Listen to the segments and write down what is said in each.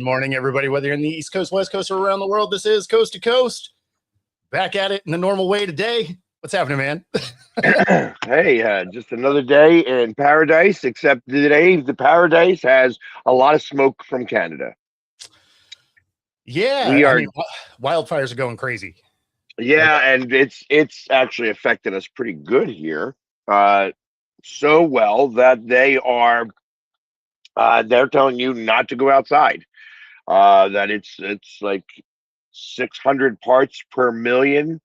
morning, everybody, whether you're in the East Coast, West Coast, or around the world. This is Coast to Coast. Back at it in the normal way today. What's happening, man? Hey, just another day in paradise, except today the paradise has a lot of smoke from Canada. Yeah, I mean, wildfires are going crazy. Yeah, and it's actually affected us pretty good here. So well that they're telling you not to go outside. That it's like 600 parts per million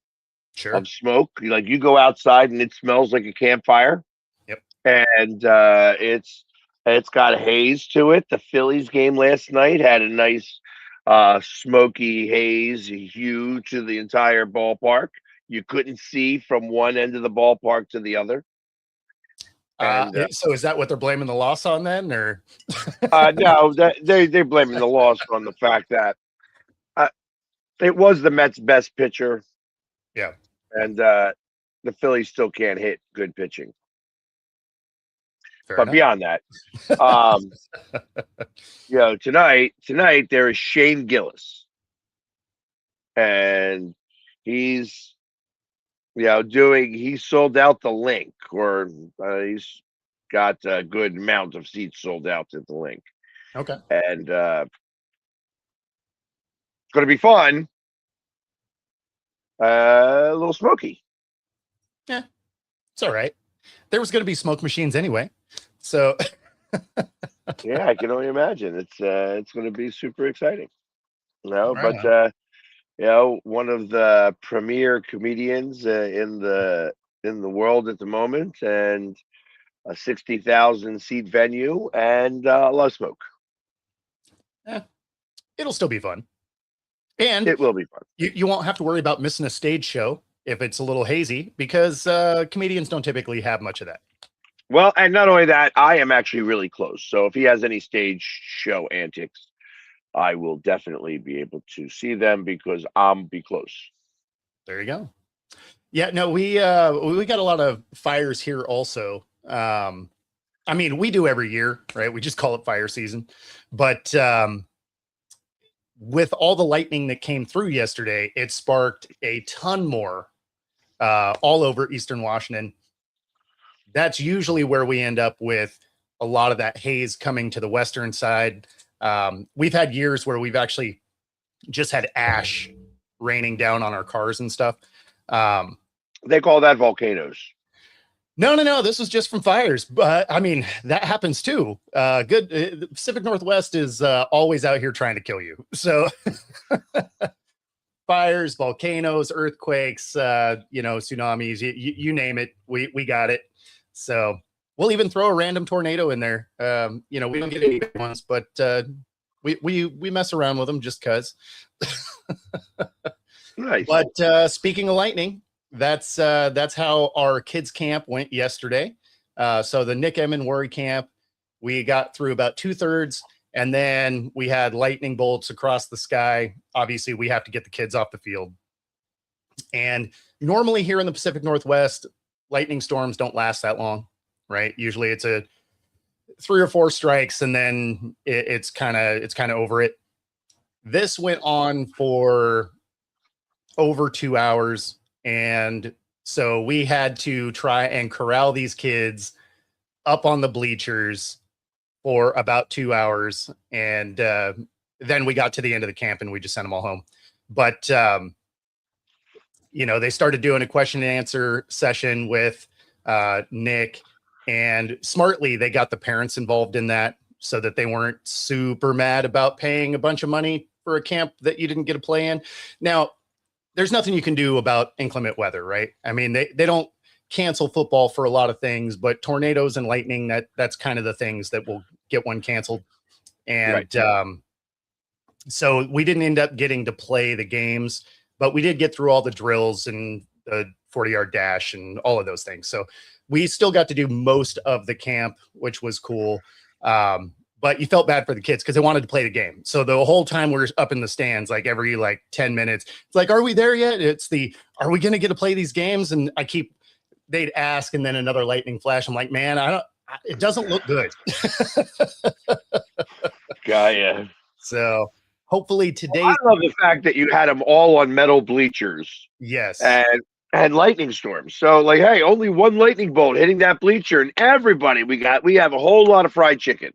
of smoke. Like you go outside and it smells like a campfire. Yep. And it's got haze to it. The Phillies game last night had a nice smoky haze hue to the entire ballpark. You couldn't see from one end of the ballpark to the other. So is that what they're blaming the loss on then, or? No, they're blaming the loss on the fact that it was the Mets' best pitcher. Yeah, and the Phillies still can't hit good pitching. Fair but enough. Beyond that, tonight there is Shane Gillis, and he's he sold out the Link, or he's got a good amount of seats sold out at the Link. Okay. And it's going to be fun. A little smoky. Yeah, it's all right. There was going to be smoke machines anyway, so yeah, I can only imagine. It's going to be super exciting. Right. One of the premier comedians in the world at the moment, and a 60,000 seat venue, and a lot of smoke. Yeah, it'll still be fun. And it will be fun. You won't have to worry about missing a stage show if it's a little hazy, because comedians don't typically have much of that. Well, and not only that, I am actually really close. So if he has any stage show antics, I will definitely be able to see them because I'm be close. There you go. Yeah, no, we got a lot of fires here also. I mean, we do every year, right? We just call it fire season. But with all the lightning that came through yesterday, it sparked a ton more all over Eastern Washington. That's usually where we end up with a lot of that haze coming to the western side. We've had years where we've actually just had ash raining down on our cars and stuff. They call that volcanoes. No. This was just from fires, but I mean, that happens too. The Pacific Northwest is always out here trying to kill you. So fires, volcanoes, earthquakes, tsunamis, you name it. We got it. So we'll even throw a random tornado in there. We don't get any big ones, but we mess around with them just cause. Nice. But speaking of lightning, that's how our kids camp went yesterday. So the Nick Emmon Worry camp, we got through about 2/3, and then we had lightning bolts across the sky. Obviously, we have to get the kids off the field. And normally here in the Pacific Northwest, lightning storms don't last that long, right? Usually it's a 3 or 4 strikes, and then it's kind of over it. This went on for over 2 hours. And so we had to try and corral these kids up on the bleachers for about 2 hours. And then we got to the end of the camp and we just sent them all home. But, they started doing a question and answer session with Nick, and smartly, they got the parents involved in that so that they weren't super mad about paying a bunch of money for a camp that you didn't get to play in. Now, there's nothing you can do about inclement weather, right? I mean, they don't cancel football for a lot of things, but tornadoes and lightning, that's kind of the things that will get one canceled. And right. So we didn't end up getting to play the games, but we did get through all the drills and the 40-yard dash and all of those things. So we still got to do most of the camp, which was cool. But you felt bad for the kids because they wanted to play the game. So the whole time we're up in the stands, like every 10 minutes, it's like, are we there yet? Are we going to get to play these games? And they'd ask, and then another lightning flash. I'm like, man, it doesn't look good. Got ya. So hopefully today. I love the fact that you had them all on metal bleachers Yes. and lightning storms. So like, hey, only one lightning bolt hitting that bleacher, and everybody we have a whole lot of fried chicken.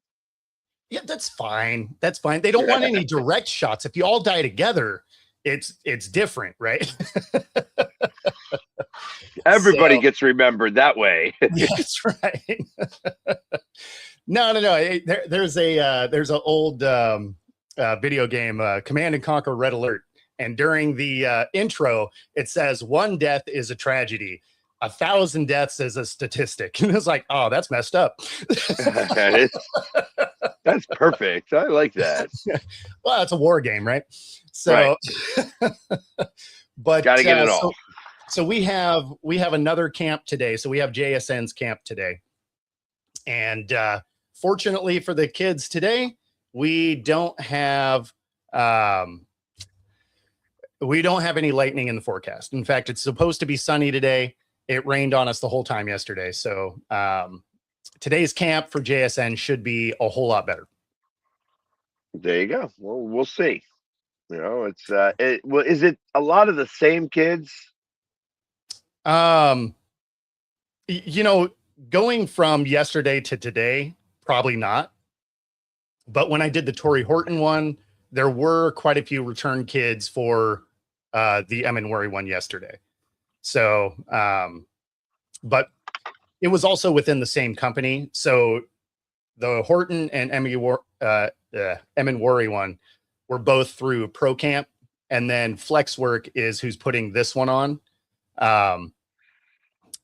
Yeah, that's fine. That's fine. They don't want any direct shots. If you all die together, it's different, right? Everybody gets remembered that way. Yeah, that's right. No. There's an old video game, Command and Conquer Red Alert, and during the intro, it says 1 death is a tragedy, 1,000 deaths is a statistic, and it's like, oh, that's messed up. That's perfect. I like that. Well, it's a war game, right? So, right. But gotta get it all. So we have another camp today. So we have JSN's camp today, and fortunately for the kids today, we don't have any lightning in the forecast. In fact, it's supposed to be sunny today. It rained on us the whole time yesterday. So today's camp for JSN should be a whole lot better. There you go. Well, we'll see. You know, it's is it a lot of the same kids? You know, going from yesterday to today, probably not. But when I did the Tory Horton one, there were quite a few return kids for the Emmett Worry one yesterday. So, but it was also within the same company. So the Horton and Emmett Worry one were both through Pro Camp, and then Flexwork is who's putting this one on.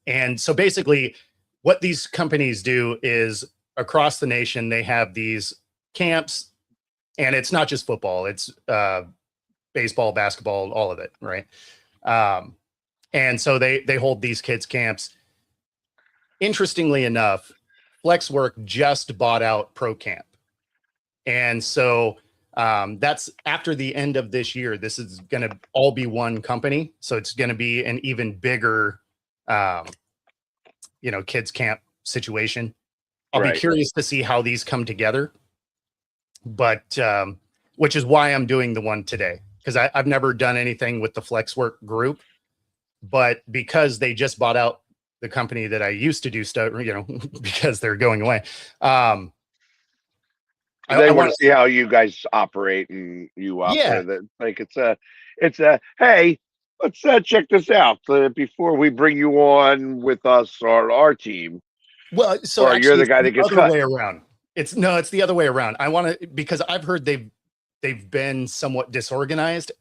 And so basically what these companies do is across the nation, they have these camps, and it's not just football, it's baseball, basketball, all of it. Right. And so they hold these kids camps. Interestingly enough, Flexwork just bought out Pro Camp. And so that's after the end of this year. This is going to all be one company. So it's going to be an even bigger, kids camp situation. I'll be curious to see how these come together, but which is why I'm doing the one today, because I've never done anything with the Flexwork group, but because they just bought out the company that I used to do stuff, because they're going away. I want to see how you guys operate and you operate. Yeah. Like it's a hey, let's check this out before we bring you on with us or our team. Well, so or you're the guy that gets cut. Way around. It's the other way around. I want to, because I've heard they've been somewhat disorganized,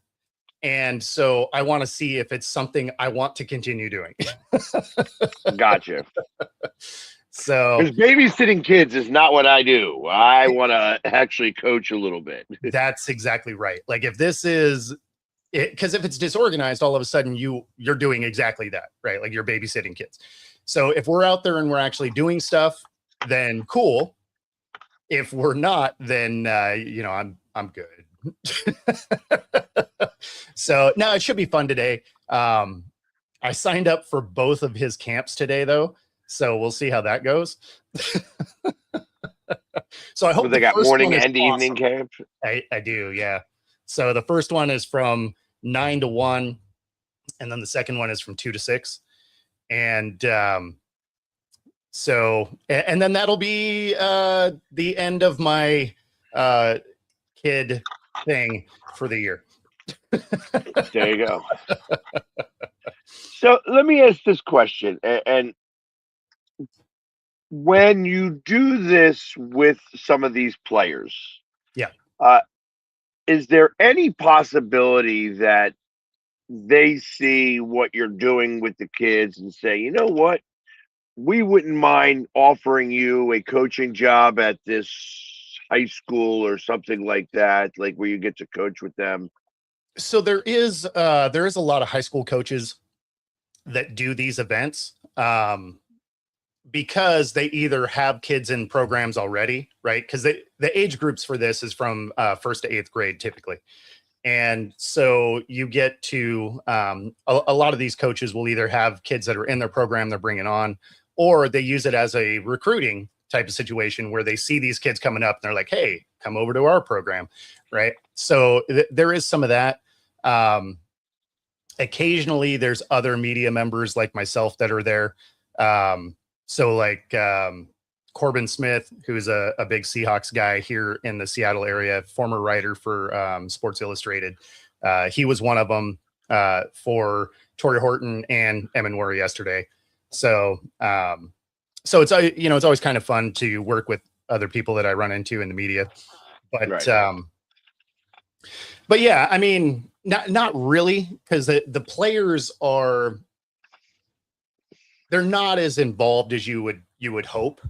and so I want to see if it's something I want to continue doing. Gotcha. So, because babysitting kids is not what I do. I want to actually coach a little bit. That's exactly right. Like if this is it, because if it's disorganized, all of a sudden you're doing exactly that, right? Like you're babysitting kids. So if we're out there and we're actually doing stuff, then cool. If we're not, then I'm good. So no, it should be fun today. I signed up for both of his camps today, though, so we'll see how that goes. So I hope they got morning and evening camp. I do, yeah. So the first one is from 9 to 1, and then the second one is from 2 to 6, and so then that'll be the end of my kid thing for the year. There you go. So let me ask this question, and when you do this with some of these players, is there any possibility that they see what you're doing with the kids and say, you know what, we wouldn't mind offering you a coaching job at this high school or something like that, like where you get to coach with them? So there is a lot of high school coaches that do these events because they either have kids in programs already, right? Because the age groups for this is from 1st to 8th grade typically. And so you get to a lot of these coaches will either have kids that are in their program they're bringing on, or they use it as a recruiting type of situation where they see these kids coming up and they're like, hey, come over to our program. Right. So there is some of that. Occasionally there's other media members like myself that are there. So like Corbin Smith, who's a big Seahawks guy here in the Seattle area, former writer for Sports Illustrated. He was one of them for Torrey Horton and Emin yesterday. So it's, it's always kind of fun to work with other people that I run into in the media, but, Right. But yeah, I mean, not really, because the players they're not as involved as you would hope,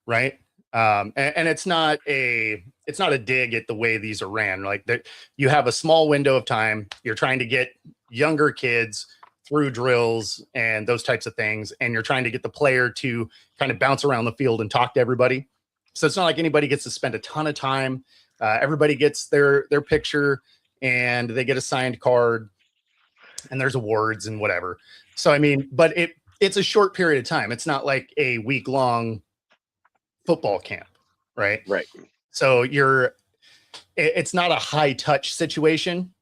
right? And it's not a dig at the way these are ran. Like you have a small window of time. You're trying to get younger kids through drills and those types of things, and you're trying to get the player to kind of bounce around the field and talk to everybody. So it's not like anybody gets to spend a ton of time. Everybody gets their picture and they get a signed card and there's awards and whatever. So, I mean, but it's a short period of time. It's not like a week-long football camp, right? Right. So it's not a high touch situation.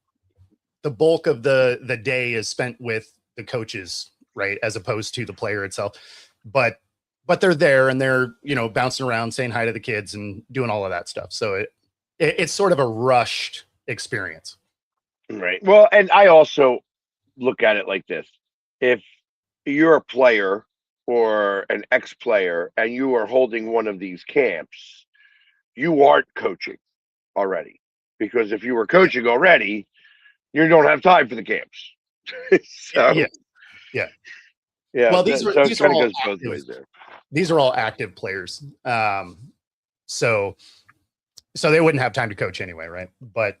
The bulk of the day is spent with the coaches, right? As opposed to the player itself. But they're there and they're, bouncing around, saying hi to the kids and doing all of that stuff. So it's sort of a rushed experience. Right. Well, and I also look at it like this. If you're a player or an ex-player and you are holding one of these camps, you aren't coaching already. Because if you were coaching already, you don't have time for the camps. So, yeah. Well, these are all goes both ways there. These are all active players. So they wouldn't have time to coach anyway, right? But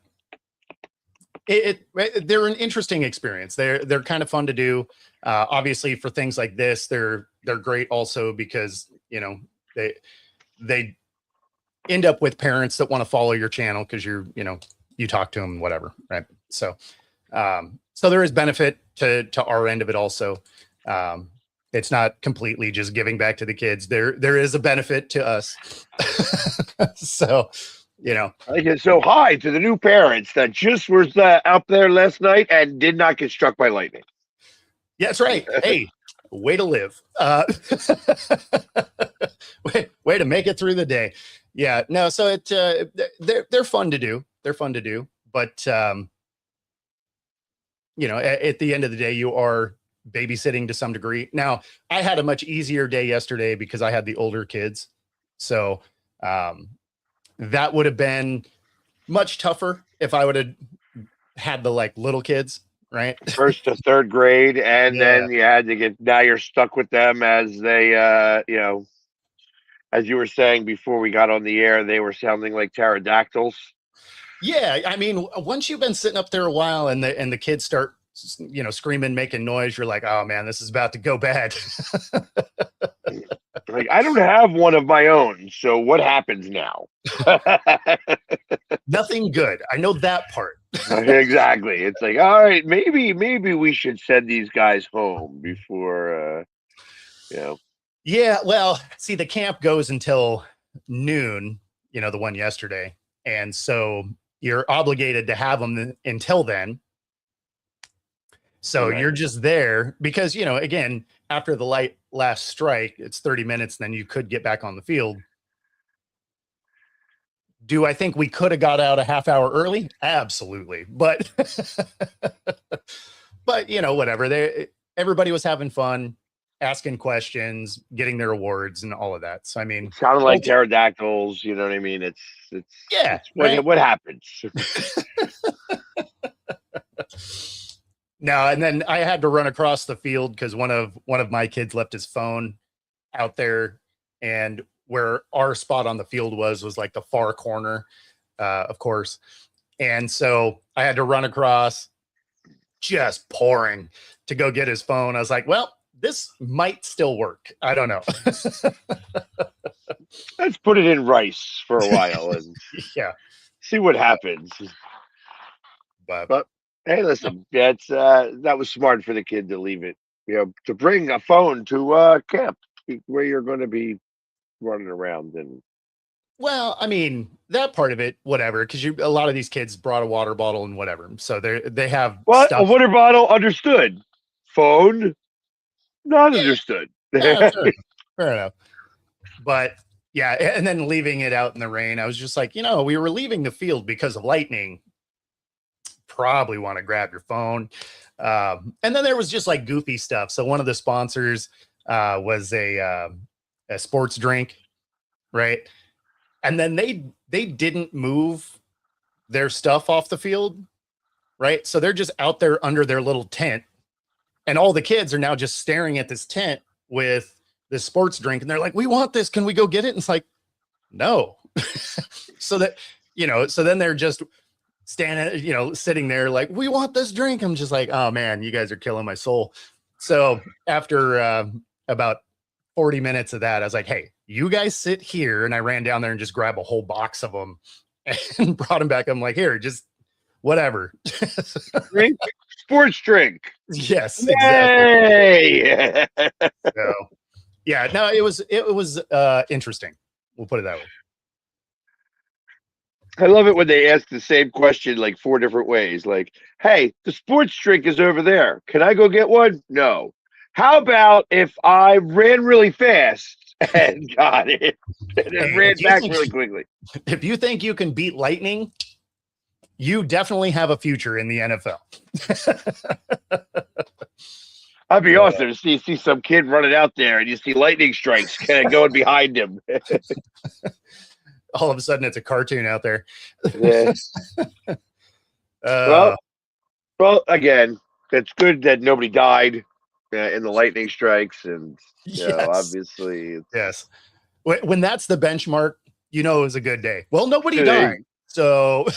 they're an interesting experience. They're kind of fun to do. Obviously, for things like this, they're great also because they end up with parents that want to follow your channel because you talk to them, whatever, right? So there is benefit to our end of it also. It's not completely just giving back to the kids. There is a benefit to us. So, so hi to the new parents that just was up there last night and did not get struck by lightning. Yeah, that's right. Hey, way to live. Way to make it through the day. Yeah, no. So they're fun to do. They're fun to do, but at the end of the day, you are babysitting to some degree. Now, I had a much easier day yesterday because I had the older kids. So that would have been much tougher if I would have had the little kids, right? First to third grade. And then you had to now you're stuck with them as they, as you were saying before we got on the air, they were sounding like pterodactyls. Yeah. I mean, once you've been sitting up there a while and the kids start, screaming, making noise, you're like, oh man, this is about to go bad. Like, I don't have one of my own. So what happens now? Nothing good. I know that part. Exactly. It's like, all right, maybe we should send these guys home before, Yeah. Well, see, the camp goes until noon, the one yesterday. And so you're obligated to have them until then. So you're just there because, again, after the last strike, it's 30 minutes, then you could get back on the field. Do I think we could have got out a half hour early? Absolutely. But, whatever. Everybody was having fun, asking questions, getting their awards and all of that. So, I mean, it sounded like pterodactyls, you know what I mean? It's what happens. No, and then I had to run across the field because one of my kids left his phone out there, and where our spot on the field was like the far corner, of course. And so I had to run across, just pouring, to go get his phone. I was like, well, this might still work. I don't know. Let's put it in rice for a while and see what happens. But hey, listen, that was smart for the kid to leave it, to bring a phone to camp where you're going to be running around and Well, I mean, that part of it, whatever, because a lot of these kids brought a water bottle and whatever. So they have what? A stuff. water bottle, understood. Phone, not Yeah, understood. yeah, fair enough. Fair enough. But yeah, and then leaving it out in the rain, I was just like, we were leaving the field because of lightning. Probably want to grab your phone. And then there was just like goofy stuff. So one of the sponsors was a sports drink, right? And then they didn't move their stuff off the field, right? So they're just out there under their little tent, and all the kids are now just staring at this tent with this sports drink, and they're like, "We want this. Can we go get it?" And it's like, no. So that so then they're just standing, sitting there like, "We want this drink." I'm just like, "Oh man, you guys are killing my soul." So after about 40 minutes of that, I was like, "Hey, you guys sit here," and I ran down there and just grabbed a whole box of them and brought them back. I'm like, "Here, just whatever." Drink, sports drink. Yes, exactly. Yay! So, yeah, no, it was interesting. We'll put it that way. I love it when they ask the same question like 4 different ways. Like, hey, the sports drink is over there. Can I go get one? No. How about if I ran really fast and got it and then Hey, ran back really quickly? If you think you can beat lightning, you definitely have a future in the NFL. I'd be awesome to see some kid running out there and you see lightning strikes kind of going behind him. All of a sudden, it's a cartoon out there. Yeah. Well, again, it's good that nobody died in the lightning strikes, and yes, obviously, yes. When that's the benchmark, it was a good day. Well, nobody today. died, so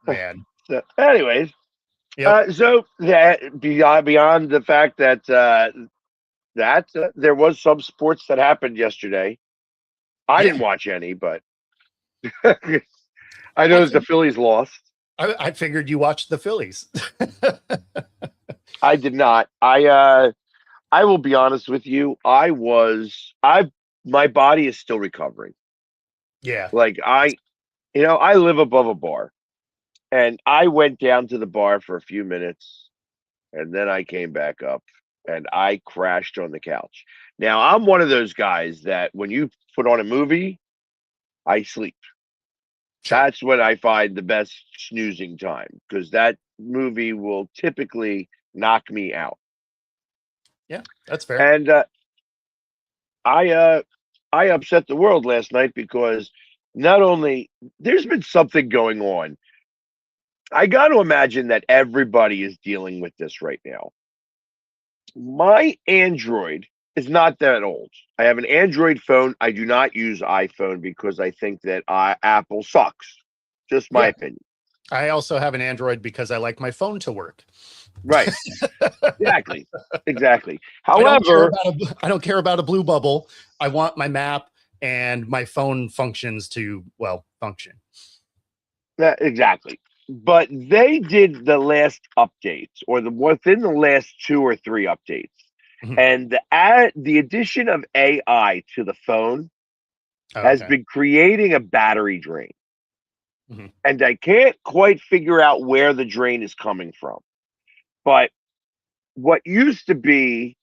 man. So, anyways, Yep. so that beyond the fact that there was some sports that happened yesterday. I Yeah. didn't watch any, but I noticed the Phillies lost. I figured you watched the Phillies. I did not. I will be honest with you. My body is still recovering. Yeah. Like I live above a bar, and I went down to the bar for a few minutes, and then I came back up, and I crashed on the couch. Now I'm one of those guys that when you put on a movie, I sleep. Sure. That's when I find the best snoozing time because that movie will typically knock me out. Yeah, that's fair. And I upset the world last night because not only there's been something going on. I got to imagine that everybody is dealing with this right now. My Android is not that old. I have an Android phone. I do not use iPhone because I think that Apple sucks. Just my Yeah. opinion. I also have an Android because I like my phone to work. Right. Exactly. Exactly. I However, don't care about a blue bubble. I want my map and my phone functions to function. exactly. But they did the last updates, or within the last 2 or 3 updates, Mhm. and the addition of AI to the phone has Okay. been creating a battery drain. Mhm. And I can't quite figure out where the drain is coming from. But what used to be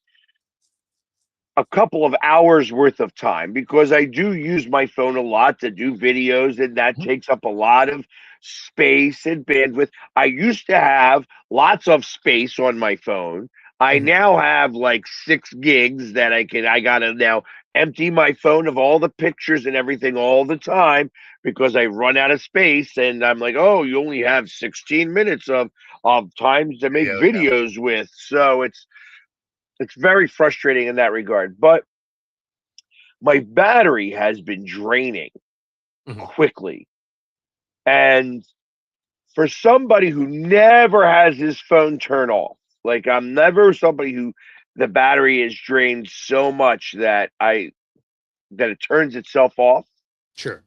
a couple of hours worth of time, because I do use my phone a lot to do videos, and that Mhm. takes up a lot of space and bandwidth. I used to have lots of space on my phone. I Mhm. now have like 6 gigs that I gotta now empty my phone of all the pictures and everything all the time because I run out of space, and I'm like, oh, you only have 16 minutes of time to make Yeah. videos with. So it's very frustrating in that regard. But my battery has been draining Mhm. quickly. And for somebody who never has his phone turned off, like I'm never somebody who the battery is drained so much that it turns itself off. Sure.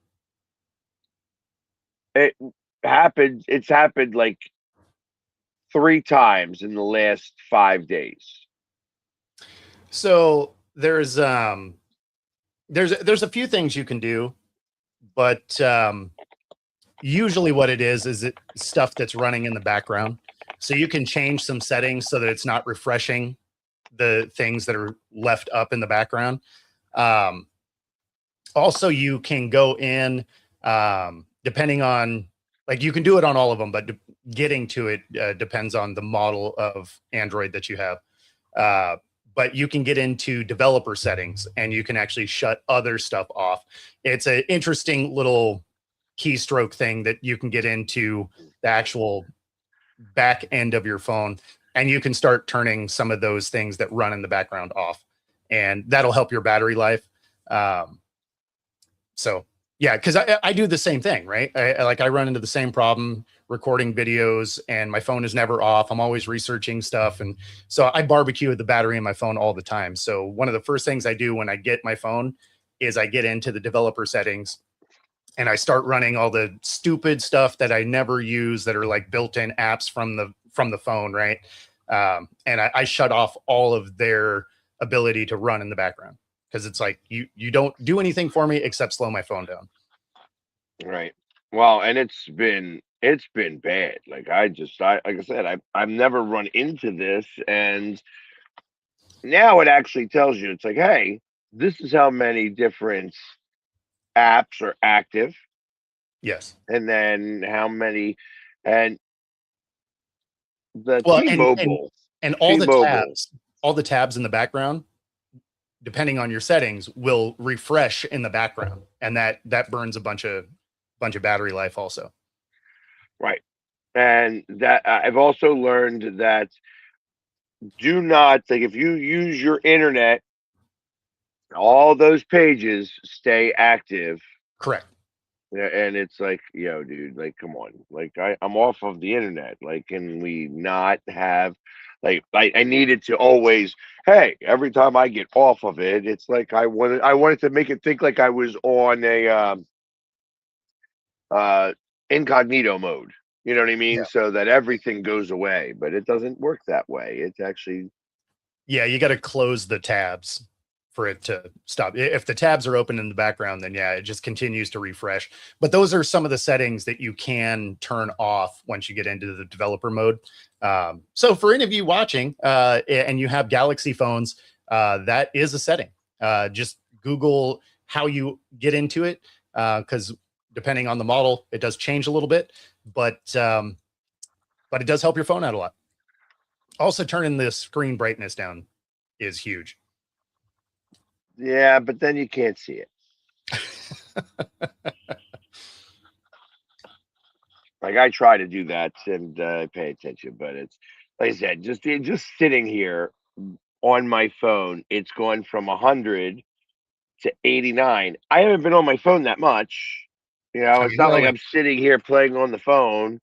It it's happened like 3 times in the last 5 days. So there's a few things you can do, but usually what it is it stuff that's running in the background. So you can change some settings so that it's not refreshing the things that are left up in the background. Um, Also, you can go in, depending on, like, you can do it on all of them, but getting to it depends on the model of Android that you have. Uh, but you can get into developer settings and you can actually shut other stuff off. It's an interesting little keystroke thing that you can get into the actual back end of your phone, and you can start turning some of those things that run in the background off, and that'll help your battery life. Um, so yeah, because I do the same thing, right? I run into the same problem recording videos, and my phone is never off. I'm always researching stuff, and so I barbecue with the battery in my phone all the time. So one of the first things I do when I get my phone is I get into the developer settings and I start running all the stupid stuff that I never use that are like built-in apps from the phone, right? And I shut off all of their ability to run in the background, because it's like you don't do anything for me except slow my phone down. Right. Well, and it's been bad. Like like I said, I've never run into this, and now it actually tells you, it's like, hey, this is how many different apps are active, Yes. and then how many, and the Well, T-Mobile, and T-Mobile, all the tabs in the background, depending on your settings, will refresh in the background, and that burns a bunch of battery life also. right? And that I've also learned that do not, like, if you use your internet, all those pages stay active. Correct. Yeah, and it's like, yo, dude, like, come on. Like, I'm off of the internet. Like, can we not have, like, I needed to always, hey, every time I get off of it, it's like I wanted to make it think like I was on a uh incognito mode. You know what I mean? Yeah. So that everything goes away, but it doesn't work that way. It's actually Yeah, you got to close the tabs for it to stop. If the tabs are open in the background, then yeah, it just continues to refresh. But those are some of the settings that you can turn off once you get into the developer mode. So for any of you watching and you have Galaxy phones, that is a setting. Just Google how you get into it, because depending on the model, it does change a little bit, but it does help your phone out a lot. Also, turning the screen brightness down is huge. yeah, but then you can't see it. Like, I try to do that and pay attention, but it's like I said, just sitting here on my phone, it's gone from 100 to 89. I haven't been on my phone that much. I It's mean, not like well, I'm sitting here playing on the phone,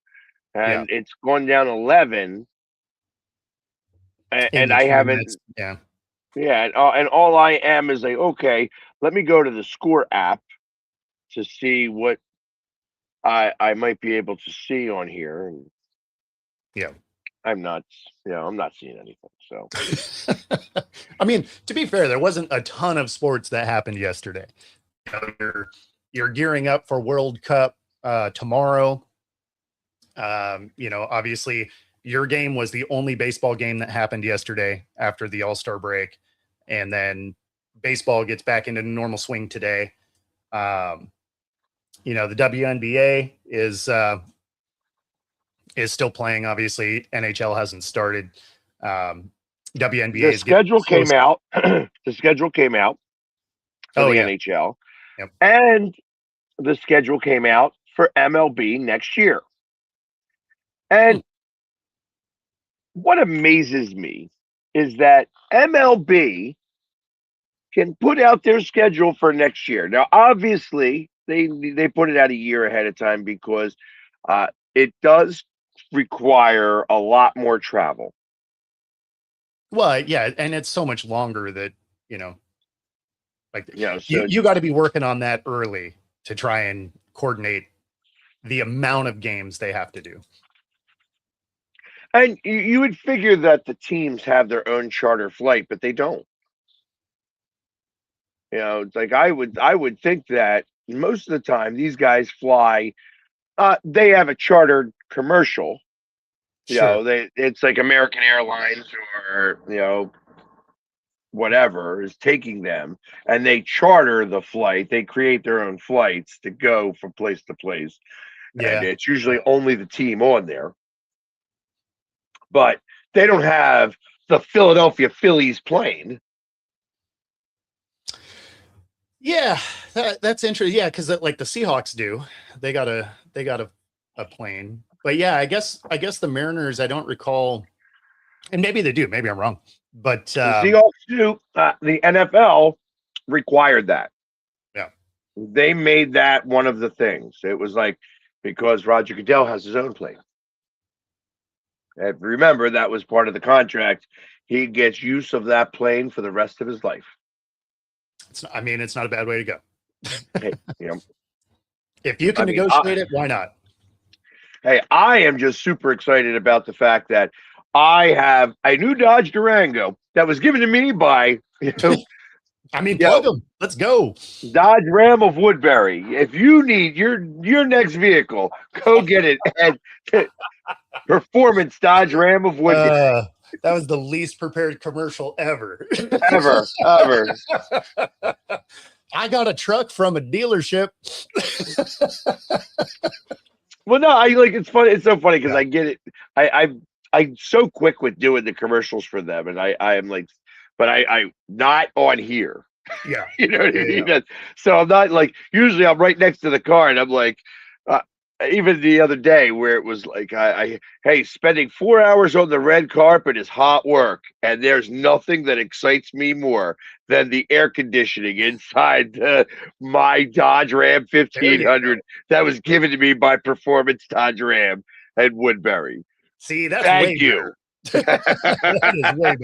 yeah, and it's gone down 11, in and the I 2 minutes. haven't. Yeah. Yeah, and all I am is like, okay, let me go to the Score app to see what I might be able to see on here, and Yeah. I'm not seeing anything. So I mean, to be fair, there wasn't a ton of sports that happened yesterday. You're gearing up for World Cup tomorrow. Obviously, your game was the only baseball game that happened yesterday after the All-Star break, and then baseball gets back into normal swing today. Um, the WNBA is still playing. Obviously, NHL hasn't started. WNBA the is getting schedule came close. out. The schedule came out for Oh the yeah, NHL, yep. and the schedule came out for MLB next year. Hmm. And what amazes me is that MLB can put out their schedule for next year. Now, obviously, they put it out a year ahead of time because it does require a lot more travel. Well, yeah, and it's so much longer that you know, like So you got to be working on that early to try and coordinate the amount of games they have to do. and you would figure that the teams have their own charter flight, but they don't. It's like I would think that most of the time these guys fly. They have a chartered commercial. Sure. It's like American Airlines or whatever is taking them, and they charter the flight. They create their own flights to go from place to place, and Yeah. it's usually only the team on there. But they don't have the Philadelphia Phillies plane. Yeah, that's interesting. Yeah, because like the Seahawks do, they got a plane. But yeah, I guess the Mariners, I don't recall, and maybe they do. Maybe I'm wrong. But The Seahawks do. The NFL required that. yeah, They made that one of the things. It was like because Roger Goodell has his own plane. And remember, that was part of the contract. He gets use of that plane for the rest of his life. I mean, it's not a bad way to go. Hey, you know, If you can I mean, negotiate it, why not? hey, I am just super excited about the fact that I have a new Dodge Durango that was given to me by I mean, Yeah. plug them. Let's go. Dodge Ram of Woodbury. If you need your next vehicle, go get it at Performance Dodge Ram of Woodbury. That was the least prepared commercial ever. Ever. I got a truck from a dealership. Well, no, I like it's funny. It's so funny because Yeah. I get it. I'm so quick with doing the commercials for them, and I am like, but I not on here. Yeah. You know what I Yeah. mean? So I'm not like usually I'm right next to the car, and I'm like, uh, even the other day where it was like, hey, spending 4 hours on the red carpet is hot work, and there's nothing that excites me more than the air conditioning inside my Dodge Ram There you 1500 that was given to me by Performance Dodge Ram at Woodbury. See, that's way Thank you. better. That is way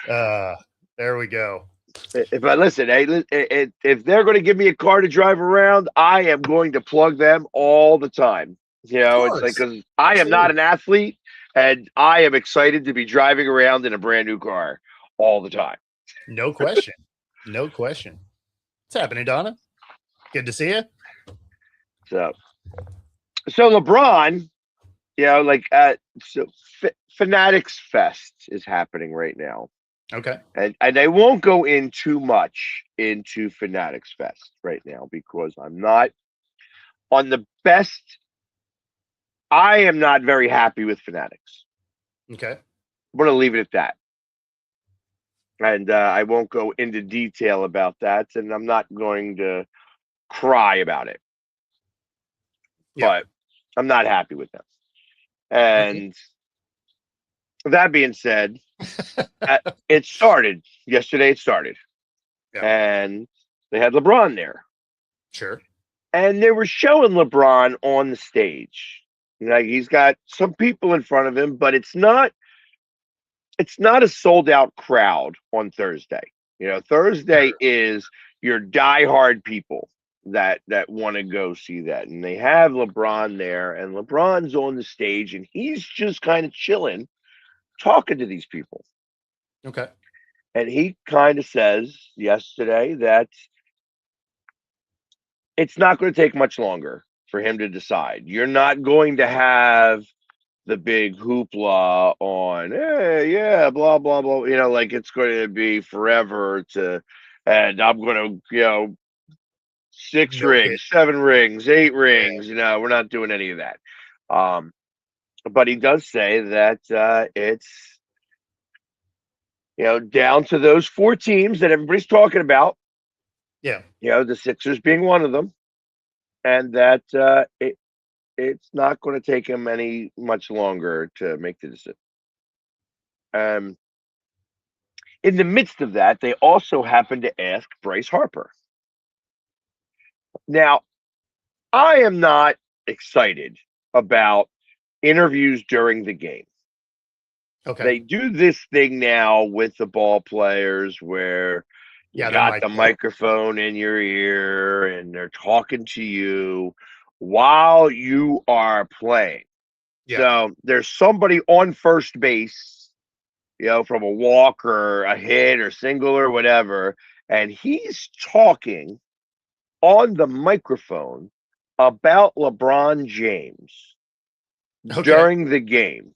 better. There we go. If I listen, hey, if they're going to give me a car to drive around, I am going to plug them all the time. It's like course. because I am not an athlete, and I am excited to be driving around in a brand new car all the time. No question. No question. What's happening, Donna? Good to see you. So LeBron, Fanatics Fest is happening right now. Okay. And I won't go in too much into Fanatics Fest right now because I'm not on the best. I am not very happy with Fanatics. Okay. I'm going to leave it at that. And I won't go into detail about that. And I'm not going to cry about it. Yeah. But I'm not happy with them. And that being said, it started yesterday. It started. Yeah. And they had LeBron there. Sure. And they were showing LeBron on the stage. Like he's got some people in front of him, but it's not a sold out crowd on Thursday. Thursday Sure. is your diehard people that want to go see that. And they have LeBron there, and LeBron's on the stage, and he's just kind of chilling, talking to these people. Okay. And he kind of says yesterday that it's not going to take much longer for him to decide. You're not going to have the big hoopla on, hey, yeah, blah, blah, blah. Like it's going to be forever and I'm going to, 6 rings, 7 rings, 8 rings. We're not doing any of that. But he does say that it's, down to those 4 teams that everybody's talking about. Yeah. The Sixers being one of them. And that it's not going to take him much longer to make the decision. In the midst of that, they also happened to ask Bryce Harper. Now, I am not excited about interviews during the game. Okay. They do this thing now with the ball players where you got the microphone in your ear and they're talking to you while you are playing. Yeah. So there's somebody on first base, from a walk or a hit or single or whatever, and he's talking on the microphone about LeBron James Okay. during the game.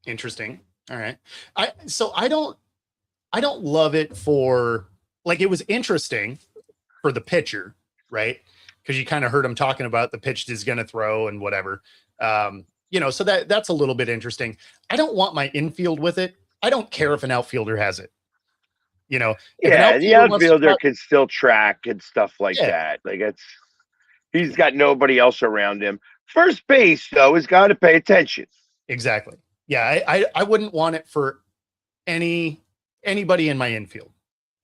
Interesting. All right. I don't love it for, like, it was interesting for the pitcher, right? Because you kind of heard him talking about the pitch he's going to throw and whatever. So that's a little bit interesting. I don't want my infield with it. I don't care if an outfielder has it. If an Yeah, the outfielder wants to outfielder talk, can still track and stuff like yeah, that. Like he's got nobody else around him. First base though has got to pay attention. exactly. Yeah, I wouldn't want it for anybody in my infield,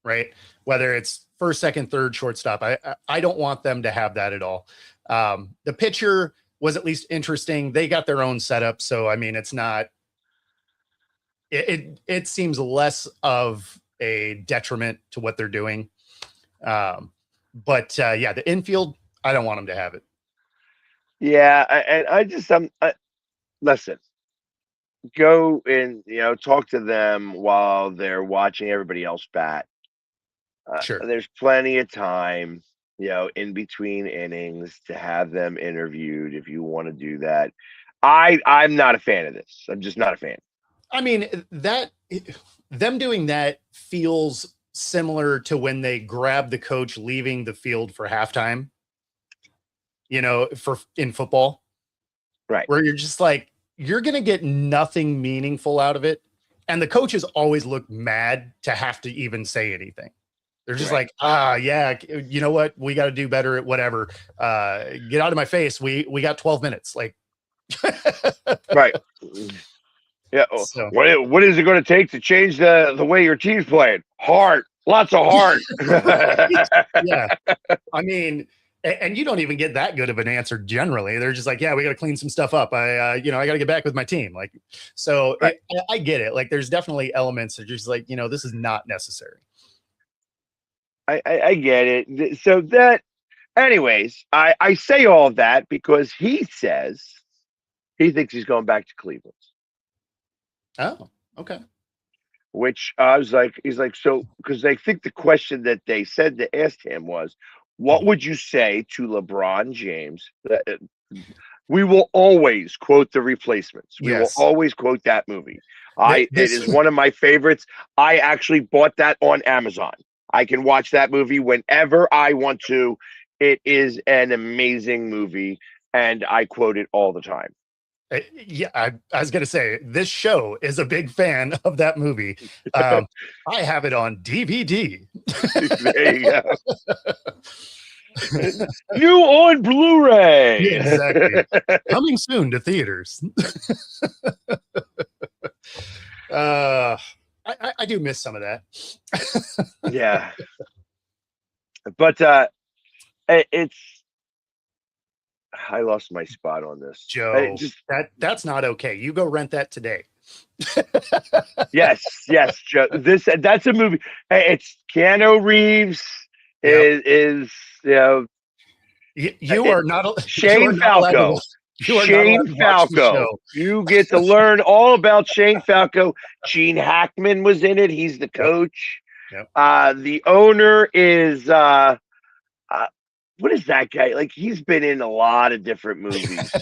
right? Whether it's first, second, third, shortstop. I don't want them to have that at all. The pitcher was at least interesting. They got their own setup, so I mean, it's not. It seems less of a detriment to what they're doing. But the infield, I don't want them to have it. Yeah, listen. Go and talk to them while they're watching everybody else bat. Sure. There's plenty of time, in between innings to have them interviewed if you want to do that. I'm not a fan of this. I'm just not a fan. I mean, them doing that feels similar to when they grab the coach leaving the field for halftime, in football. Right. Where you're just like, you're going to get nothing meaningful out of it. And the coaches always look mad to have to even say anything. They're just like, yeah, you know what? We got to do better at whatever. Get out of my face. We got 12 minutes. Like, right. Yeah. So, what is it going to take to change the way your team's playing? Heart. Lots of heart. yeah. I mean, and you don't even get that good of an answer generally. They're just like, yeah, we got to clean some stuff up. I got to get back with my team. Like, so right. I get it. Like, there's definitely elements that are just like, this is not necessary. I get it. So anyways, I say all of that because he says he thinks he's going back to Cleveland. Oh, okay. Which I was like, he's like, so, because I think the question that they said to ask him was, what would you say to LeBron James? We will always quote The Replacements. We will always quote that movie. It is one of my favorites. I actually bought that on Amazon. I can watch that movie whenever I want to. It is an amazing movie, and I quote it all the time. Yeah, I was going to say, this show is a big fan of that movie. I have it on DVD. There you go. New on Blu-ray. Yeah, exactly. Coming soon to theaters. I do miss some of that. Yeah. But it's, I lost my spot on this. Joe, that's not okay. You go rent that today. yes, Joe. That's a movie. It's Keanu Reeves is you are not Shane Falco. Shane Falco. You get to learn all about Shane Falco. Gene Hackman was in it. He's the coach. Yep. The owner is what is that guy? Like, he's been in a lot of different movies.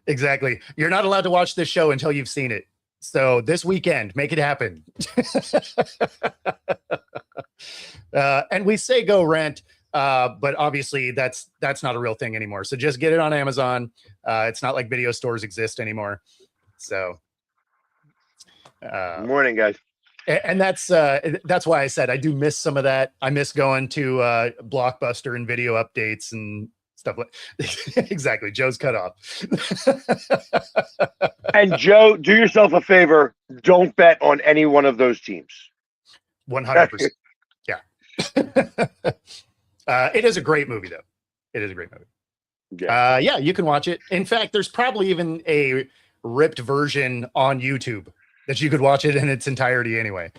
Exactly. You're not allowed to watch this show until you've seen it. So this weekend, make it happen. And we say go rent, but obviously that's not a real thing anymore. So just get it on Amazon. It's not like video stores exist anymore. So morning, guys. And that's why I said I do miss some of that. I miss going to Blockbuster and video updates and stuff like exactly. Joe's cut off. And Joe, do yourself a favor. Don't bet on any one of those teams. 100%. Yeah. It is a great movie, though. It is a great movie. Yeah, you can watch it. In fact, there's probably even a ripped version on YouTube that you could watch it in its entirety anyway.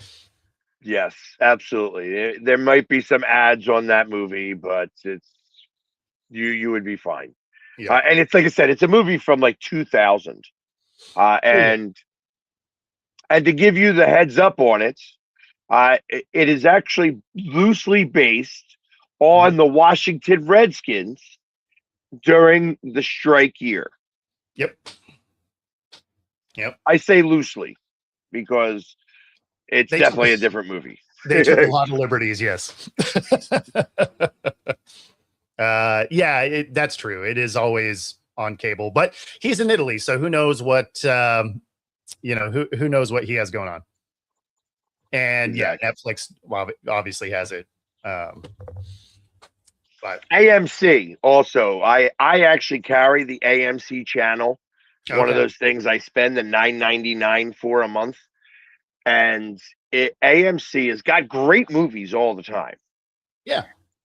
Yes, absolutely. There might be some ads on that movie, but it's you would be fine. Yeah. And it's like I said, it's a movie from like 2000. And And to give you the heads up on it, it is actually loosely based Mhm. on the Washington Redskins during the strike year. Yep. Yep. I say loosely because it's They took definitely a different movie. they took a lot of liberties. Yes. Yeah, that's true. It is always on cable, but he's in Italy, so who knows what who knows what he has going on. And yeah, Exactly. Netflix obviously has it. Um, but AMC also. I actually carry the AMC channel. It's one of okay, those things I spend the $9.99 for a month, and AMC has got great movies all the time. yeah.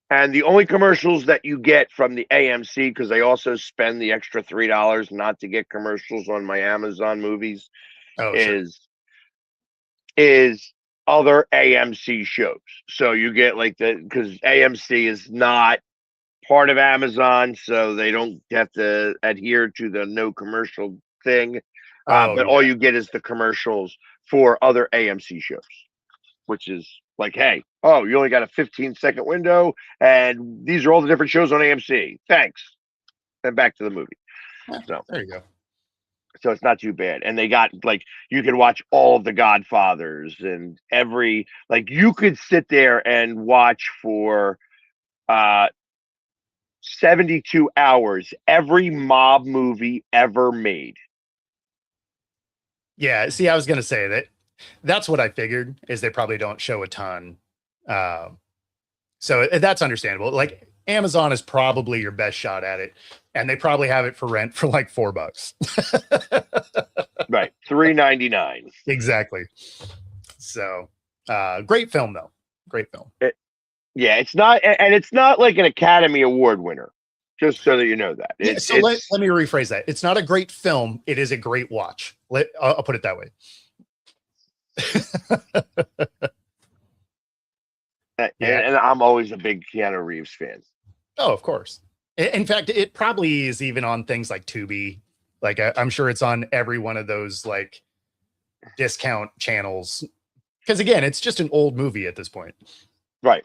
And the only commercials that you get from the AMC, because I also spend the extra $3 not to get commercials on my Amazon movies, Oh, sure. is is other AMC shows. So you get like because AMC is not part of Amazon, so they don't have to adhere to the no commercial thing. Oh, But all yeah. you get is the commercials for other AMC shows, which is like, hey, oh, you only got a 15-second window, and these are all the different shows on AMC. Thanks. And back to the movie. Yeah, So, there you go. so it's not too bad. And they got like you can watch all of the Godfathers and every like you could sit there and watch for uh 72 hours every mob movie ever made. Yeah, see, I was gonna say that's what I figured is they probably don't show a ton. Um, so that's understandable. Like Amazon is probably your best shot at it, and they probably have it for rent for like $4. Right. $3.99. Exactly. So great film though. Great film. Yeah, it's not and it's not like an Academy Award winner. Just so that you know that. Yeah, so let It's me rephrase that. It's not a great film. It is a great watch. I'll put it that way. Yeah. and I'm always a big Keanu Reeves fan. Oh, of course. In fact, it probably is even on things like Tubi. Like I'm sure it's on every one of those like discount channels. Because again, it's just an old movie at this point. Right.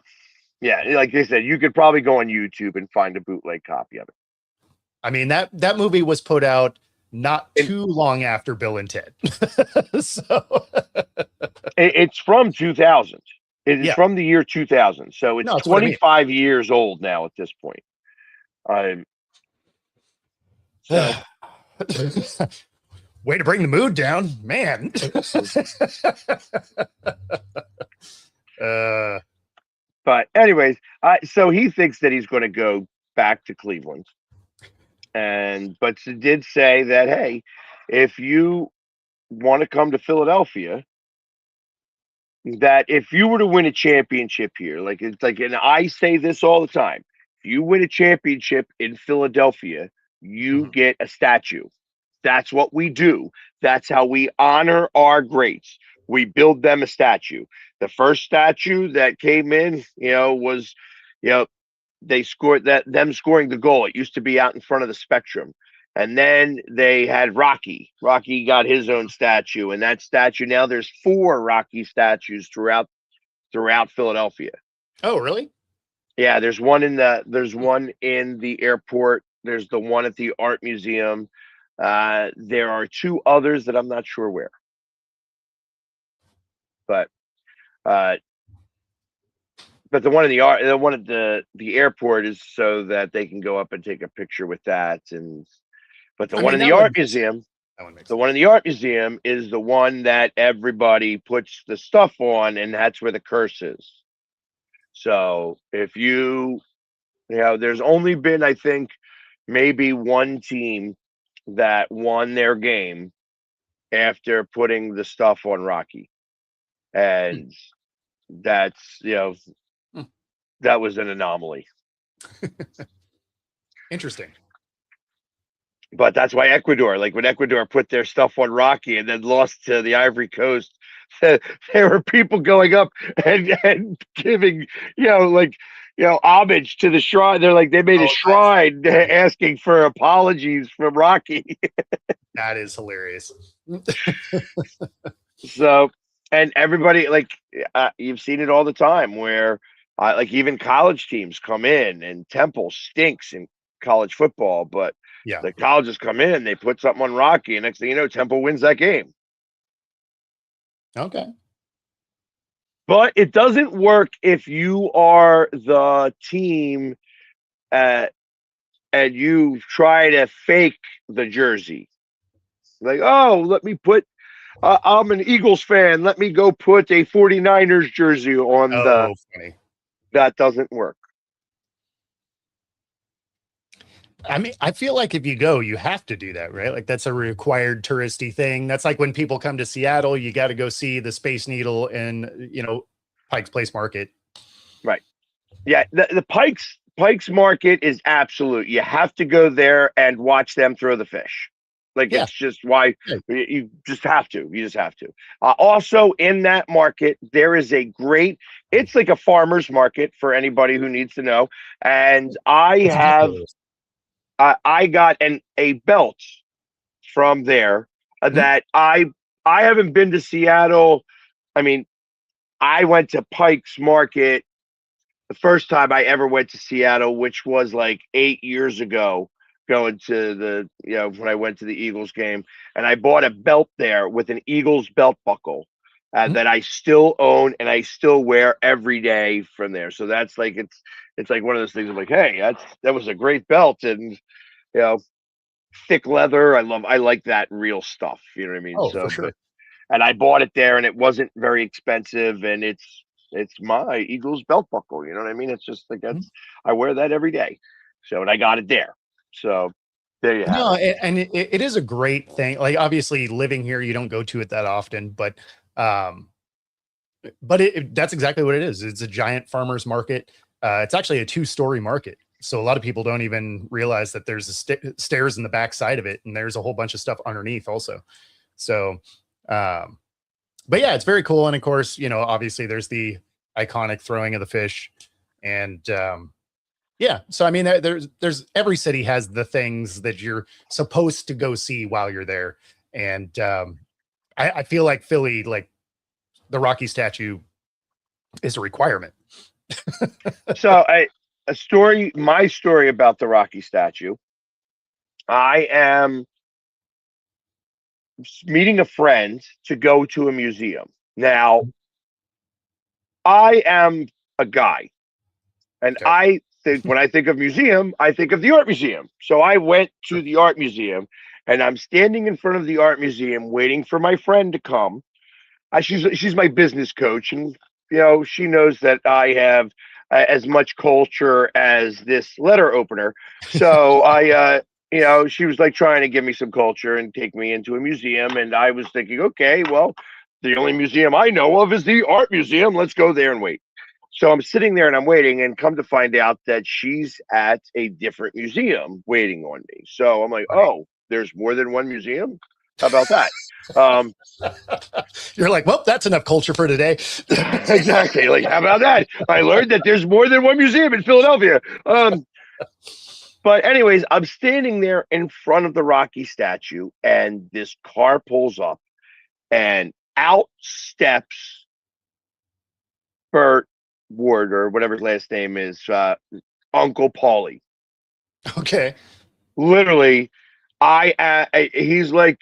Yeah, like they said, you could probably go on YouTube and find a bootleg copy of it. I mean, that movie was put out not too long after Bill and Ted. So It's from 2000. It is yeah. from the year 2000. So it's No, that's what I mean. 25 years old now at this point. So Way to bring the mood down, man. but anyways, so he thinks that he's going to go back to Cleveland. But did say that, hey, if you want to come to Philadelphia, that if you were to win a championship here, like it's like, and I say this all the time, if you win a championship in Philadelphia, you get a statue. That's what we do. That's how we honor our greats. We build them a statue. The first statue that came in, was, they scored them scoring the goal. It used to be out in front of the Spectrum. And then they had Rocky. Rocky got his own statue, and that statue now there's 4 Rocky statues throughout Philadelphia. Oh, really? Yeah, there's one in the airport. There's the one at the art museum. There are 2 others that I'm not sure where. But the one at the airport is so that they can go up and take a picture with that. But the one in the art museum, is the one that everybody puts the stuff on, and that's where the curse is. So if there's only been, I think, maybe one team that won their game after putting the stuff on Rocky. And that's, that was an anomaly. Interesting. But that's why Ecuador, like when Ecuador put their stuff on Rocky and then lost to the Ivory Coast, there were people going up and giving, homage to the shrine. They're like, they made a shrine asking for apologies from Rocky. That is hilarious. So, and everybody like you've seen it all the time where like even college teams come in and Temple stinks in college football, but Yeah. the colleges come in, they put something on Rocky, and next thing you know, Temple wins that game. Okay. But it doesn't work if you are the team uh, and you try to fake the jersey. Like, oh, let me put I'm an Eagles fan. Let me go put a 49ers jersey on the. Oh, funny. That doesn't work. I mean, I feel like if you go, you have to do that, right? Like that's a required touristy thing. That's like when people come to Seattle, you got to go see the Space Needle and, Pike's Place Market. Right. Yeah. The Pikes Market is absolute. You have to go there and watch them throw the fish. Like Yeah. it's just why Right. you just have to. You just have to. Also, in that market, there is a great. It's like a farmer's market for anybody who needs to know. And That's exactly what it is. I got a belt from there Mhm. that I haven't been to Seattle. I mean, I went to Pike's Market the first time I ever went to Seattle, which was like 8 years ago, going to when I went to the Eagles game, and I bought a belt there with an Eagles belt buckle Mhm. that I still own and I still wear every day from there. So that's like it's like one of those things. I'm like, hey, that was a great belt, and you know, thick leather. I like that real stuff. You know what I mean? Oh, for So, sure. but and I bought it there, and it wasn't very expensive, and it's my Eagles belt buckle. You know what I mean? It's just like Mhm. I wear that every day. So, and I got it there. So, there you have No, it. and it is a great thing. Like obviously living here, you don't go to it that often, um, but that's exactly what it is. It's a giant farmer's market. It's actually a two-story market. So a lot of people don't even realize that there's stairs in the back side of it, and there's a whole bunch of stuff underneath also. So, um, but yeah, it's very cool. And of course, obviously there's the iconic throwing of the fish, and yeah. So I mean, there's every city has the things that you're supposed to go see while you're there, and I feel like Philly, like the Rocky statue, is a requirement. So, my story about the Rocky statue. I am meeting a friend to go to a museum. Now, I am a guy. And Okay. I think when I think of museum, I think of the art museum. So I went to the art museum and I'm standing in front of the art museum waiting for my friend to come. She's my business coach, and she knows that I have as much culture as this letter opener. So she was like trying to give me some culture and take me into a museum, and I was thinking, okay, well, the only museum I know of is the art museum. Let's go there and wait. So I'm sitting there and I'm waiting, and come to find out that she's at a different museum waiting on me. So I'm like, Funny. oh, there's more than one museum? How about that? Um, You're like, well, that's enough culture for today. exactly. Like, how about that? I learned that there's more than one museum in Philadelphia. But anyways, I'm standing there in front of the Rocky statue, and this car pulls up, and out steps Burt Ward, or whatever his last name is, Uncle Paulie. Okay. Literally, he's like,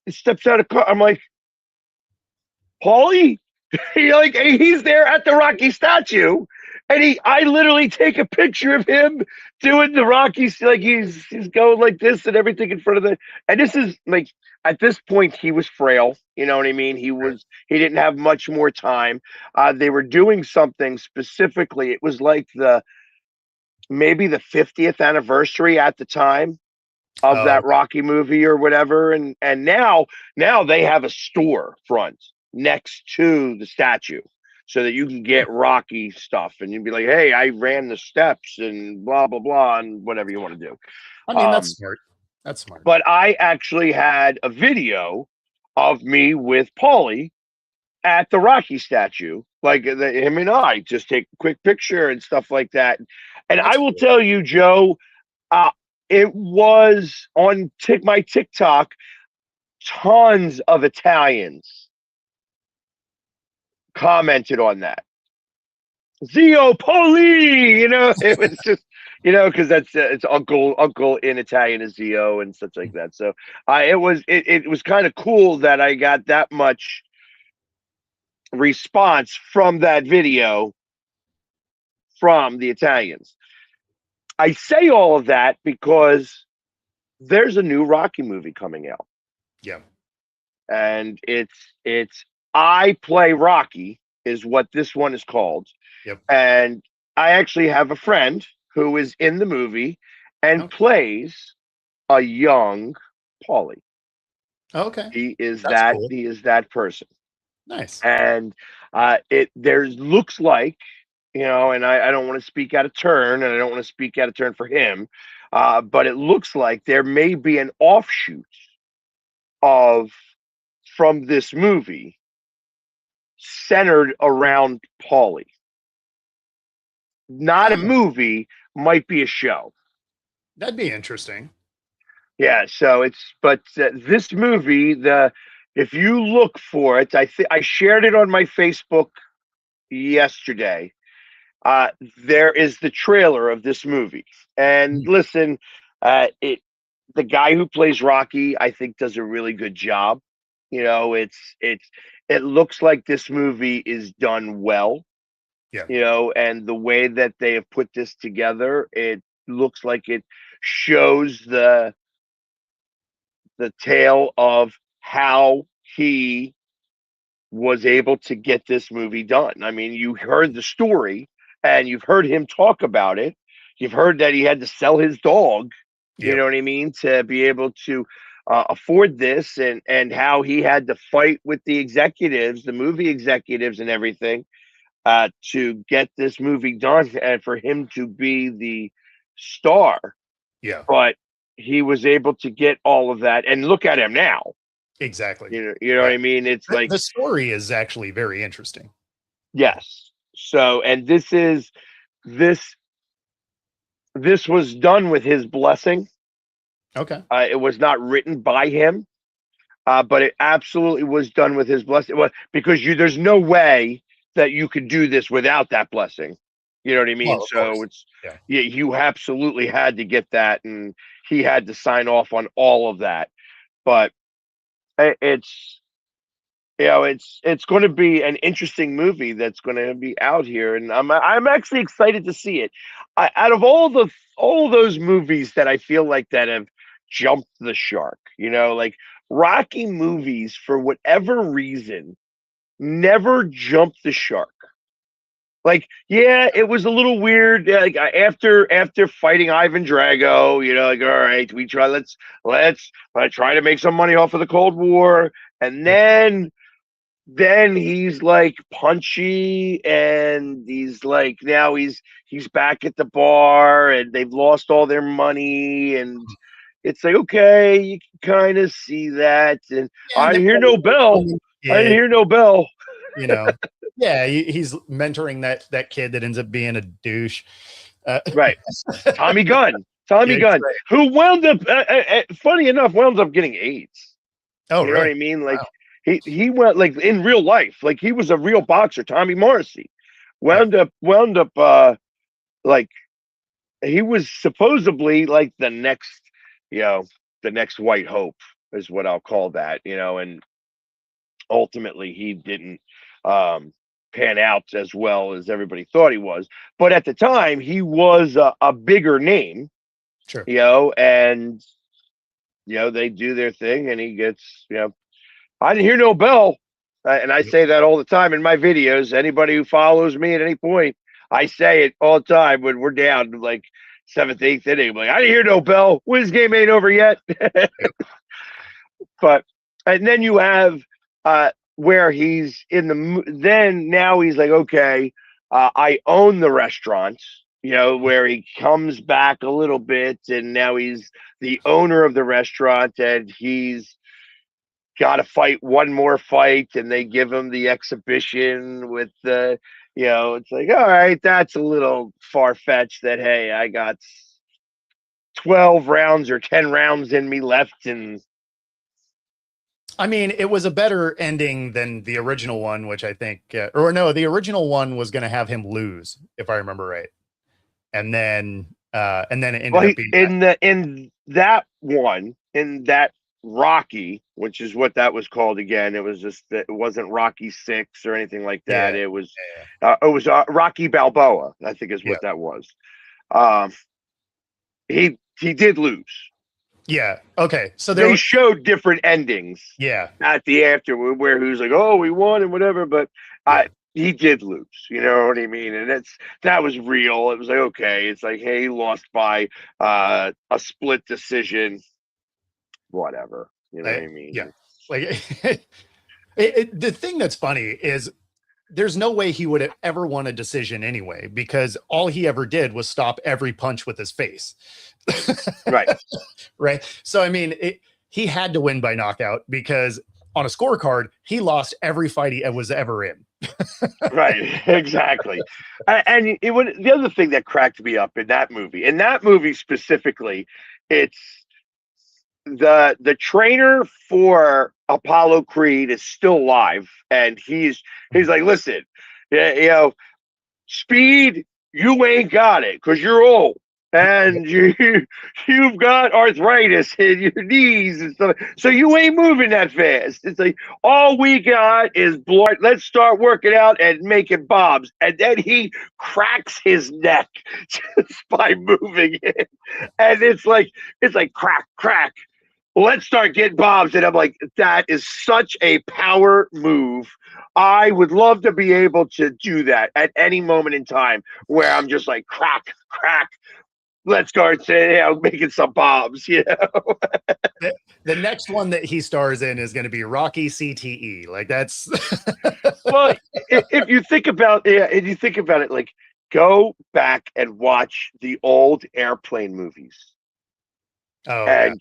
he steps out of car. I'm like, Paulie? He's there at the Rocky statue, and I literally take a picture of him doing the Rockies, like he's going like this and everything in front of and this is like, at this point he was frail, you know what I mean? He didn't have much more time. They were doing something specifically. It was like maybe the 50th anniversary at the time of Oh, that Rocky movie or whatever. And now they have a store front next to the statue so that you can get Rocky stuff, and you'd be like, hey, I ran the steps and blah blah blah and whatever you want to do. I mean, that's Um, smart. That's smart. but I actually had a video of me with Paulie at the Rocky statue, like him and I just take a quick picture and stuff like that. And I That's will cool. tell you, Joe, uh, it was on my TikTok, tons of Italians commented on that. Zio Poli, it was just, because that's it's uncle in Italian is Zio and such like that. So it was kind of cool that I got that much response from that video from the Italians. I say all of that because there's a new Rocky movie coming out. Yeah. And it's I Play Rocky is what this one is called. Yep. And I actually have a friend who is in the movie and plays a young Paulie. Okay. He is Cool. he is that person. Nice. And there looks like, and I don't want to speak out of turn, and I don't want to speak out of turn for him, but it looks like there may be an offshoot from this movie centered around Paulie. Not a movie, might be a show. That'd be interesting. Yeah, so this movie, if you look for it, I shared it on my Facebook yesterday. There is the trailer of this movie, and listen, the guy who plays Rocky, I think, does a really good job. It looks like this movie is done well. Yeah. And the way that they have put this together, it looks like it shows the tale of how he was able to get this movie done. I mean, you heard the story and you've heard him talk about it. You've heard that he had to sell his dog, you know what I mean, to be able to afford this, and how he had to fight with the executives, the movie executives and everything, to get this movie done and for him to be the star. Yeah. But he was able to get all of that, and look at him now. Exactly. You know what I mean? It's like the story is actually very interesting. Yes. So, and this was done with his blessing. Okay. It was not written by him, but it absolutely was done with his blessing. Because there's no way that you could do this without that blessing. You know what I mean? Well, So you absolutely had to get that, and he had to sign off on all of that. But it's going to be an interesting movie that's going to be out here, and I'm actually excited to see it. Out of all those movies that I feel like that have jumped the shark, like Rocky movies, for whatever reason, never jumped the shark. Like, yeah, it was a little weird. Like after fighting Ivan Drago, like, all right, let's try to make some money off of the Cold War, and then he's like punchy, and he's like, now he's back at the bar, and they've lost all their money, and it's like, okay, you can kind of see that. And I didn't hear no bell. I didn't hear no bell. Yeah, he's mentoring that kid that ends up being a douche. Right. Tommy Gunn. Tommy Gunn, who wound up, funny enough, wound up getting AIDS. Oh, you know what I mean? Like, wow. He went, like, in real life, like, he was a real boxer. Tommy Morrissey wound up like, he was supposedly like the next White Hope is what I'll call that, and ultimately he didn't pan out as well as everybody thought he was. But at the time, he was a bigger name. Sure. And they do their thing, and he gets, I didn't hear no bell. And I say that all the time in my videos. Anybody who follows me at any point, I say it all the time when we're down like 7th, 8th inning. I'm like, I didn't hear no bell. Wiz game ain't over yet. And then you have where he's now he's like, okay, I own the restaurant, where he comes back a little bit, and now he's the owner of the restaurant, and he's got to fight one more fight, and they give him the exhibition with the, it's like, all right, that's a little far-fetched that, hey, I got 12 rounds or 10 rounds in me left, and I mean, it was a better ending than the original one, which I think, or no, the original one was going to have him lose, if I remember right, and then it ended Well, up he, being in that one, in that Rocky, which is what that was called again. It was just that it wasn't Rocky Six or anything like that. yeah, It was Rocky Balboa, I think is yeah, what that was. Um, he did lose. yeah. Okay, so there They were, showed different endings yeah, at the after where he was like, "Oh, we won" and whatever, but yeah. I he did lose. You know what I mean? And that was real. It was like, okay, it's like, hey, he lost by a split decision, whatever. You know what I Yeah. mean? Like the thing that's funny is there's no way he would have ever won a decision anyway, because all he ever did was stop every punch with his face. Right, Right. So, I mean, he had to win by knockout because on a scorecard, he lost every fight he was ever in. right, exactly. And the other thing that cracked me up in that movie specifically, it's the trainer for Apollo Creed is still alive, and he's like, listen, speed, you ain't got it because you're old and you've got arthritis in your knees and stuff. So you ain't moving that fast. It's like all we got is blood. Let's start working out and making bombs. And then he cracks his neck just by moving it. And it's like crack, crack. Let's start getting bombs. And I'm like, that is such a power move. I would love to be able to do that at any moment in time where I'm just like crack, crack. Let's start saying, making some bombs. The next one that he stars in is going to be Rocky CTE. Like that's Well, if you think about it, like go back and watch the old airplane movies, oh yeah. and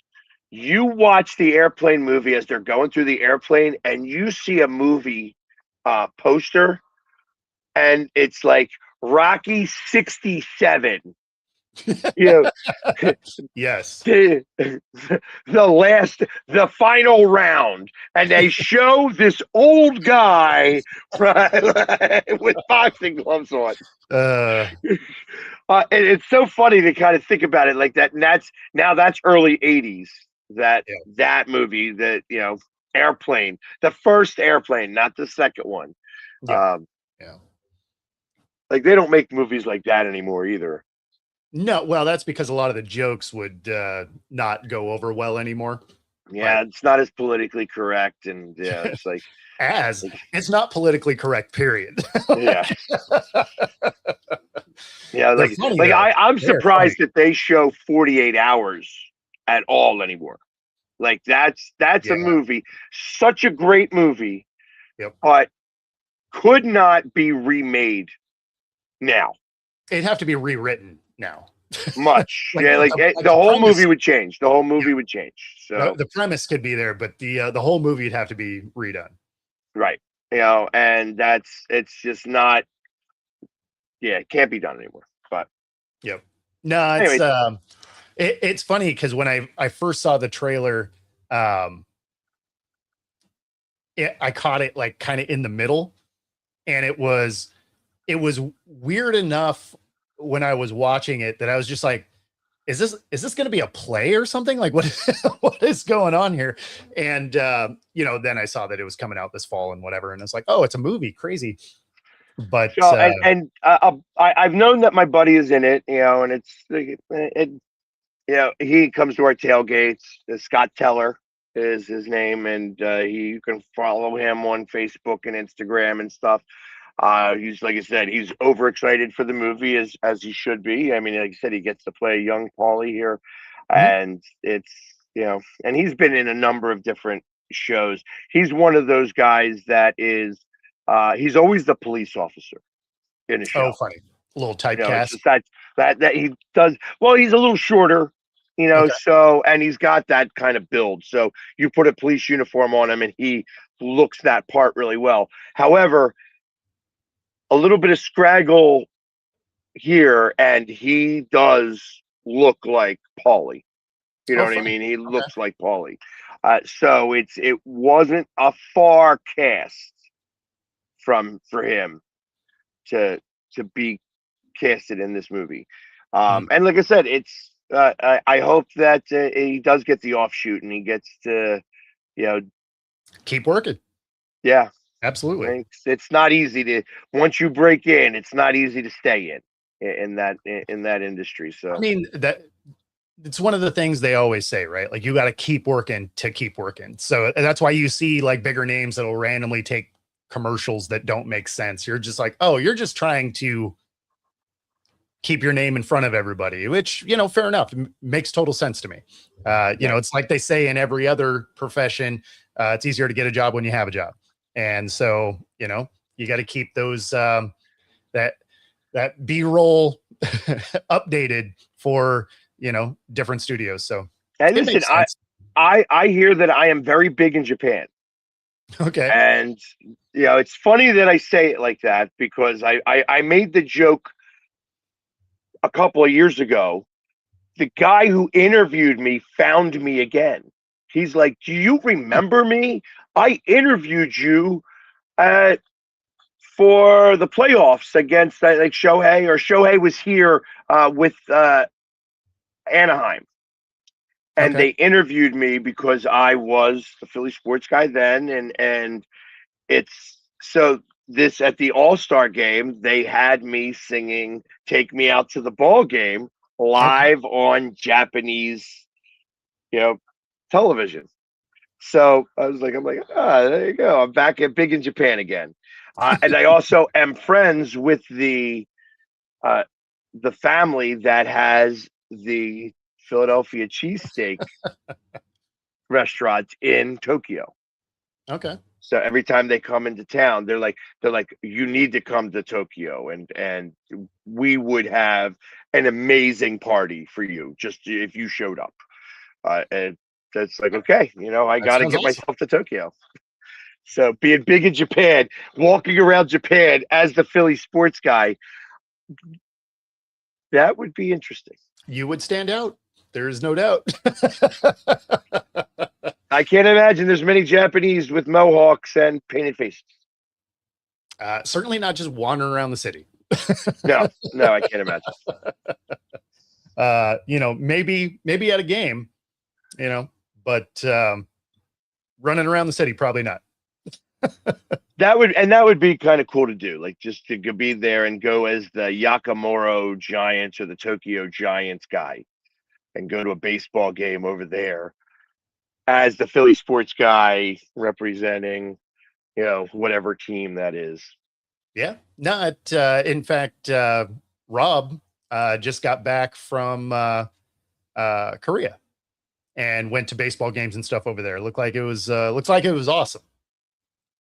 you watch the airplane movie as they're going through the airplane, and you see a movie poster, and it's like Rocky 67. You know, Yes. the, the final round, and they show this old guy with boxing gloves on. Uh And it's so funny to kind of think about it like that. And that's early '80s. That yeah, that movie, Airplane, the first Airplane, not the second one. yeah, Um, yeah. like they don't make movies like that anymore either. No, well, that's because a lot of the jokes would not go over well anymore. Yeah, Like it's not as politically correct, and yeah, it's as like it's not politically correct, period. yeah, yeah, They're funny like though. I'm They're funny. surprised that they show 48 hours at all anymore. Like that's Yeah. a movie, such a great movie, Yep. but could not be remade now. It'd have to be rewritten now. Much. Like Yeah, like the the whole movie premise, would change. The whole yeah, movie would change. So, the premise could be there, but the whole movie would have to be redone. right. And it's just not, yeah, it can't be done anymore. But Yep. No, anyways, it's funny because when I first saw the trailer, um, I caught it like kind of in the middle, and it was weird enough when I was watching it that I was just like, is this going to be a play or something? Like what what is going on here? And then I saw that it was coming out this fall and whatever, and it's like, oh, it's a movie, crazy. But so, I've known that my buddy is in it, and it's, he comes to our tailgates. Scott Teller is his name, and you can follow him on Facebook and Instagram and stuff. He's, like I said, he's overexcited for the movie as he should be. I mean, like I said, he gets to play young Paulie here, mhm, and it's and he's been in a number of different shows. He's one of those guys that is, he's always the police officer in a oh, show. funny, a little It's typecast. just that he does well. He's a little shorter, Okay, so, and he's got that kind of build. So you put a police uniform on him, and he looks that part really well. However, a little bit of scraggle here, and he does look like Paulie. You know oh, what I funny. mean? He Okay, looks like Paulie. So it wasn't a far cast for him to be casted in this movie. And like I said, it's I hope that he does get the offshoot and he gets to, you know, keep working. Yeah, absolutely. It's not easy to, once you break in, it's not easy to stay in that industry. So I mean, that it's one of the things they always say, right? Like you got to keep working to keep working. So that's why you see like bigger names that'll randomly take commercials that don't make sense. You're just like, oh, you're just trying to keep your name in front of everybody, which, you know, fair enough. Makes total sense to me. You know, it's like they say in every other profession, it's easier to get a job when you have a job. And so, you know, you got to keep those, that B-roll updated for, you know, different studios. So and listen, I hear that I am very big in Japan. Okay. And you know, it's funny that I say it like that because I made the joke a couple of years ago. The guy who interviewed me found me again. He's like, "Do you remember me? I interviewed you for the playoffs against like Shohei, or Shohei was here with Anaheim." And they interviewed me because I was a Philly sports guy then, and it's so this at the All-Star game, they had me singing "Take Me Out to the Ball Game" live on Japanese, you know, television. So I'm like, there you go. I'm back at big in Japan again. And I also am friends with the family that has the Philadelphia cheesesteak restaurant in Tokyo. Okay. So every time they come into town, they're like, you need to come to Tokyo, and we would have an amazing party for you just if you showed up. And that's like, okay, you know, I got to get myself to Tokyo. So being big in Japan, walking around Japan as the Philly sports guy, that would be interesting. You would stand out. There is no doubt. I can't imagine there's many Japanese with mohawks and painted faces. Certainly not just wandering around the city. No, I can't imagine. You know, maybe at a game, you know, but running around the city, probably not. That would be kind of cool to do, like just to be there and go as the Yakamoro Giants or the Tokyo Giants guy and go to a baseball game over there as the Philly sports guy representing, you know, whatever team that is. Yeah. No, in fact, Rob just got back from Korea and went to baseball games and stuff over there. Looks like it was awesome.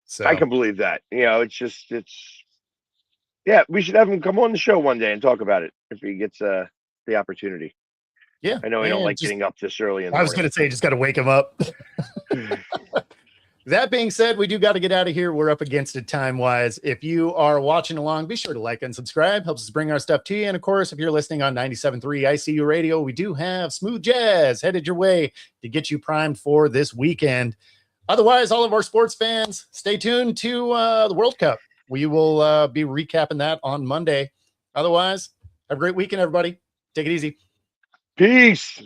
So I can believe that. You know, yeah, we should have him come on the show one day and talk about it if he gets the opportunity. Yeah. I know he don't like getting up this early. I was going to say, just got to wake him up. That being said, we do got to get out of here. We're up against it time-wise. If you are watching along, be sure to like and subscribe. Helps us bring our stuff to you. And, of course, if you're listening on 97.3 ICU Radio, we do have Smooth Jazz headed your way to get you primed for this weekend. Otherwise, all of our sports fans, stay tuned to the World Cup. We will be recapping that on Monday. Otherwise, have a great weekend, everybody. Take it easy. Peace.